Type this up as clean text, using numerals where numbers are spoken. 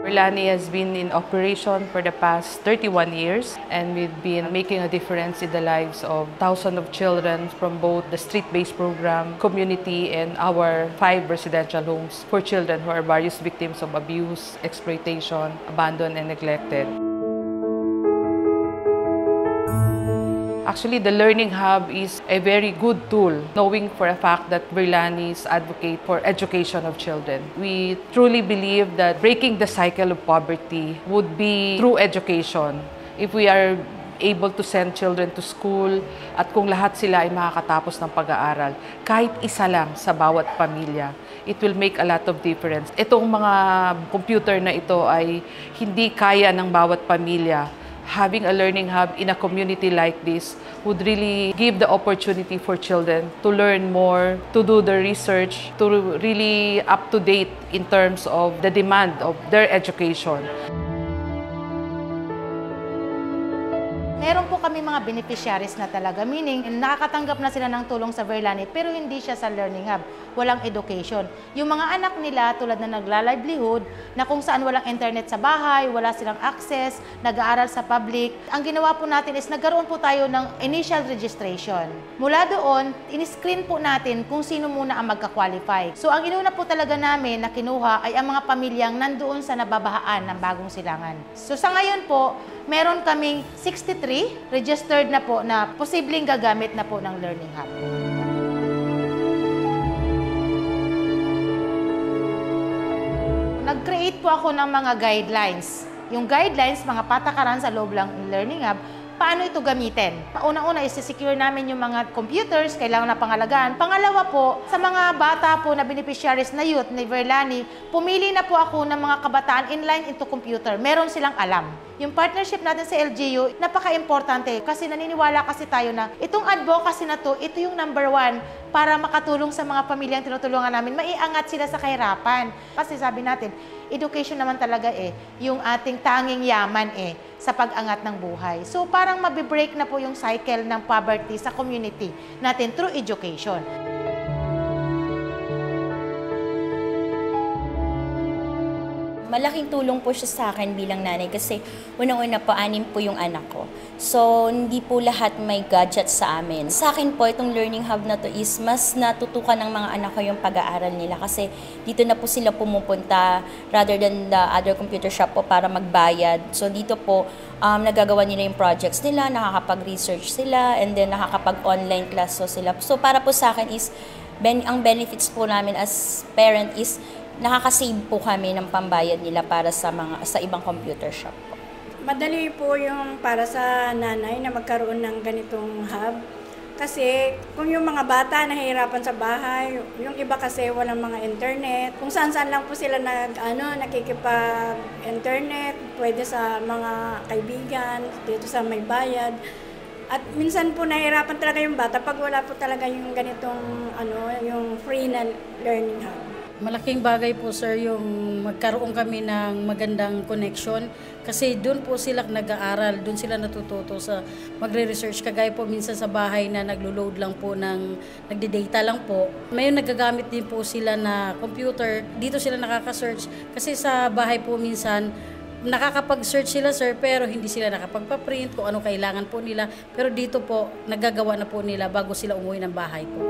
Verlani has been in operation for the past 31 years, and we've been making a difference in the lives of thousands of children from both the street-based program, community, and our 5 residential homes for children who are various victims of abuse, exploitation, abandoned, and neglected. Actually, the Learning Hub is a very good tool, knowing for a fact that Verlani's advocate for education of children. We truly believe that breaking the cycle of poverty would be through education. If we are able to send children to school at kung lahat sila ay makakatapos ng pag-aaral, kahit isa lang sa bawat pamilya, it will make a lot of difference. Itong mga computer na ito ay hindi kaya ng bawat pamilya. Having a learning hub in a community like this would really give the opportunity for children to learn more, to do the research, to really up to date in terms of the demand of their education. Meron po kami mga beneficiaries na talaga, meaning nakakatanggap na sila ng tulong sa Verlani pero hindi siya sa Learning Hub, walang education. Yung mga anak nila tulad na nagla-livelihood, na kung saan walang internet sa bahay, wala silang access, nag-aaral sa public, ang ginawa po natin is nagkaroon po tayo ng initial registration. Mula doon, in-screen po natin kung sino muna ang magka-qualify. So ang inuna po talaga namin na kinuha ay ang mga pamilyang nandoon sa nababahaan ng Bagong Silangan. So sa ngayon po, meron kaming 63 registered na po na posibleng gagamit na po ng Learning Hub. Nag-create po ako ng mga guidelines. Yung guidelines, mga patakaran sa loob lang ng Learning Hub, paano ito gamitin? Una-una, isi-secure namin yung mga computers, kailangan na pangalagaan. Pangalawa po, sa mga bata po na beneficiaries na youth ni Verlani, pumili na po ako ng mga kabataan inline into computer. Meron silang alam. Yung partnership natin sa LGU, napaka-importante kasi naniniwala kasi tayo na itong advocacy na to, ito yung number 1 para makatulong sa mga pamilyang tinutulungan namin, maiangat sila sa kahirapan. Kasi sabi natin, education naman talaga yung ating tanging yaman sa pag-angat ng buhay. So parang mabibreak na po yung cycle ng poverty sa community natin through education. Malaking tulong po siya sa akin bilang nanay kasi unang-una po, 6 po yung anak ko. So, hindi po lahat may gadget sa amin. Sa akin po, itong Learning Hub na to is mas natutukan ng mga anak ko yung pag-aaral nila kasi dito na po sila pumupunta rather than the other computer shop po para magbayad. So, dito po, nagagawa nila yung projects nila, nakakapag-research sila, and then nakakapag-online class so sila. So, para po sa akin is, ang benefits po namin as parent is nakaka-save po kami ng pambayad nila para sa ibang computer shop po. Madali po yung para sa nanay na magkaroon ng ganitong hub. Kasi kung yung mga bata nahihirapan sa bahay, yung iba kasi walang mga internet. Kung saan-saan lang po sila nakikipag-internet, pwede sa mga kaibigan, dito sa may bayad. At minsan po nahihirapan talaga yung bata pag wala po talaga yung ganitong yung free na learning hub. Malaking bagay po sir yung magkaroon kami ng magandang connection kasi doon po sila nag-aaral, doon sila natututo sa magre-research. Kagaya po minsan sa bahay na naglo-load lang po nagde-data lang po. Ngayon nagagamit din po sila na computer, dito sila nakaka-search kasi sa bahay po minsan nakakapag-search sila sir pero hindi sila nakapagpa-print kung ano kailangan po nila pero dito po nagagawa na po nila bago sila umuwi ng bahay po.